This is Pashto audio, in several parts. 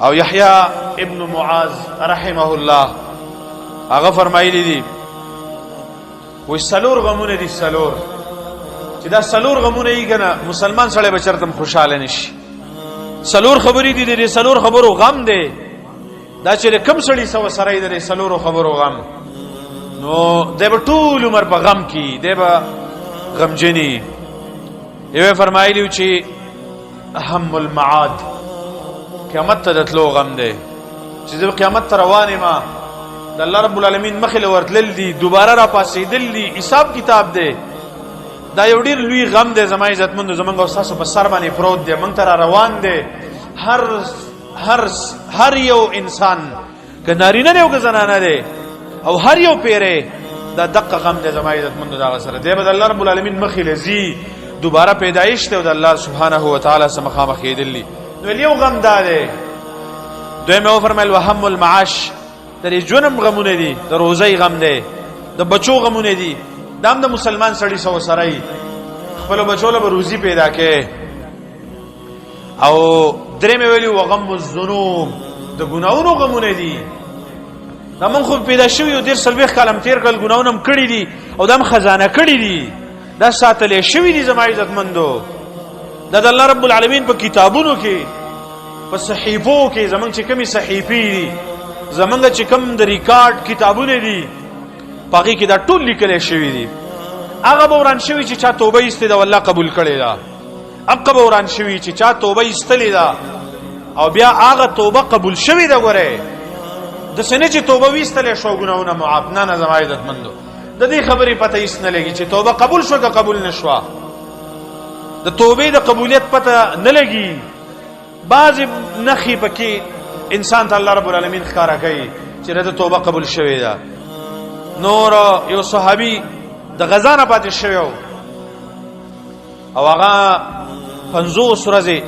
او یحیی ابن معاذ رحمه الله هغه فرمایلی دي وې سلور غمونه دي سلور چې دا سلور غمونه یې کنه مسلمان سره به چرته خوشاله نشي سلور خبرې دي د سلور خبرو غم دی دا چې کم سړی سو سره د سلور خبرو غم نو د ټول عمر په غم کې دی به غمجنی یو فرمایلی چې اهم المعاد قیامت ته دتلو غم دی چې د قیامت ته روانه ما د الله رب العالمین مخله ورتلل دي دوباره را پاسېدل دي حساب کتاب دی دا یو ډیر لوی غم دی زما عزتمند زمونږ او تاسو په سر باندې پروت دی مونږ ته روان دی هر یو انسان که نارینه دی او که زنانه دی او هر یو پیره دا دقه غم دی زما عزتمند دا سره دی به الله رب العالمین مخله زی دوباره پیدایش ته د الله سبحانه و تعالی سره مخامخ کېدلی نو یو غم دا دی دویمه فرمایل وهم المعاش د جنم غمونه دي د روزي غم دی د بچو غمونه دي دام د مسلمان سړی سو سره خپل بچو له روزي پیدا کې او درېمه ویلی وغم الذنوب د ګناونو غمونه دي دا من خو پیدا شوی د سلوخ کلم تیر کل ګناونم کړی دي او دم خزانه کړی دي دا ساتلې شوی دي زما عزتمندو د الله رب العالمین په کتابونو کې په صحیفو کې زمونږ چې کمی صحیفې دي زمونږ چې کم د ریکارډ کتابونه دي پاګه کې دا ټول لیکل شوی دي هغه بوران شوی چې چا توبه ایستي دا والله قبول کړي دا هغه بوران شوی چې چا توبه ایستلی دا او بیا هغه توبه قبول شوی دا غره د سنه چې توبه ویستلې شو ګناونه معاف نه زما عزتمندو د دې خبرې پته هیڅ نه لګي چې توبه قبول شو که قبول نشوا د توبې د قبولیت پته نه لګي بعض نخي پکې انسان ته الله رب العالمین ښکارا کوي چې د توبه قبول شوی دا نور یو صحابي د غزا نه پاتې شوی او هغه 50 ورځې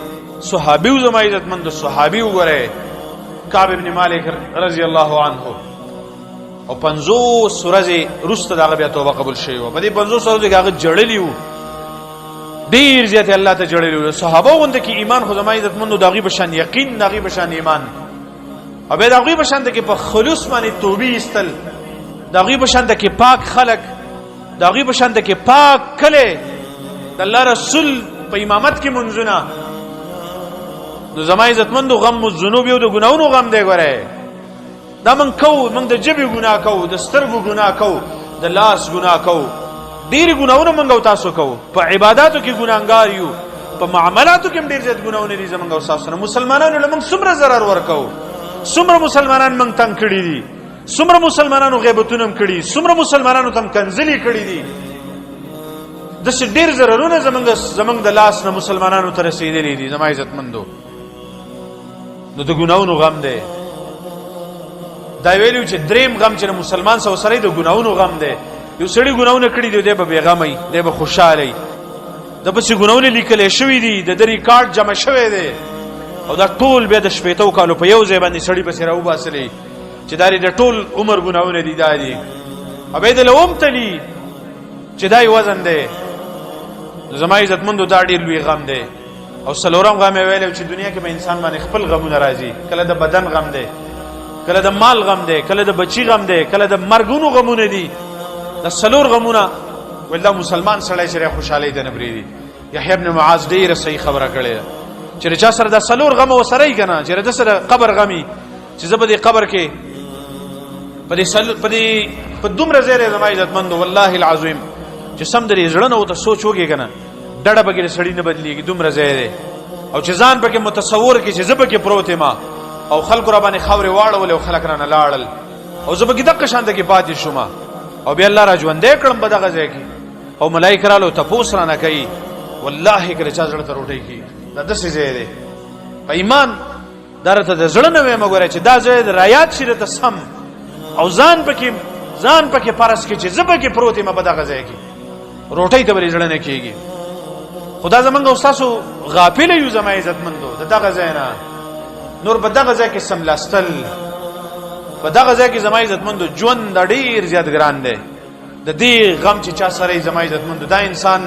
صحابي او زما عزتمند صحابي وګره کعب ابن مالک رضی الله عنه او 50 ورځې رسته دغه بیا توبه قبول شوی و په دې 50 ورځې هغه جړلی و ډیر زیات الله ته جړلی و صحابه غونډه کې ایمان خو زما عزتمند دغه بشان یقین دغه بشان ایمان او به دغه بشان ته کې په خلوص باندې توبې استل دغه بشان ته کې پاک خلق دغه بشان ته کې پاک کله د الله رسول په امامت کې منځونه نو زما عزتمند غم الذنوب یو د ګناونو غم دی ګوره دا من د جبې ګناه کو د سترګو ګناه کو د لاس ګناه کو ډیر ګناونه منګ او تاسو کو په عبادتو کې ګناګار یو په معاملاتو کې ډیر زیات ګناونه دي زمونږ او تاسو نه مسلمانانو له موږ څومره zarar ورکو څومره مسلمانان موږ تنگ کړی دي څومره مسلمانانو غیبتونه کړی څومره مسلمانانو تم کنځلي کړی دي د څه ډیر ضررونه زمونږ د لاس نه مسلمانانو ته رسیدلې دي زما عزتمندو نو د ګناونو غم دی دا ویلو چې دریم غم چې مسلمان سره د ګناونو غم دی یو سړی ګناونه کړی دی به بیغمای دی به خوشاله د پس ګناونه لیکل شوی دی د ریکارډ جمع شوی دی او دا ټول به د شپېتو کالو په یو ځای باندې سړی بس راو باسلې چې داري د ټول عمر ګناونه دي دادي ابې د لوم تلی چې دای وزن دی زما عزتمندو دا ډیر لوی غم دی او سلورم غم ویلو چې دنیا کې به انسان باندې خپل غمونه راځي کله د بدن غم دی کله د مال غم دی کله د بچی غم دی کله د مرګونو غمونه دي د سلور غمونه ولدا مسلمان سړی چې خوشاله دي نه بریدي یحیی ابن معاذ ډیر صحیح خبره کړې چې چا سره د سلور غم وسره یې کنه چې د سره قبر غمي چې زبدي قبر کې په دومره زیره زما عزتمند والله العظیم چې سم درې زړه نو ته سوچ وګی کنه ډډه بګی سړی نه بدلیږي دومره زیره او چې ځان پکې متصور کې چې زبکه پروت ما او خلق را باندې خاورې واړول او خلق را نه لاړل او زبکه دغه شان کې پاتې شوما او بیا الله را ژوندې کړم په دغه ځای کې او ملائکه رالو تاسو را نه کوي والله کله چې زړه ته روټي کی دا د څه ځای دی په ایمان درته د زړه نه وې مګوره چې دا ځای د رایات شي ته سم او ځان پکې پارس کې چې زبکه پروت ما په دغه ځای کې روټي ته بری زړه نه کیږي خدا زمونږ استادو غافل یو زما عزتمندو دغه ځای نه نور په دغه ځای کې سملاستل په دغه ځای کې زما عزتمندو ژوند ډیر زیات ګران دی د دې غم چې چا سره زما عزتمندو دا انسان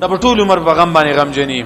د ټول عمر په غم باندې غم جنې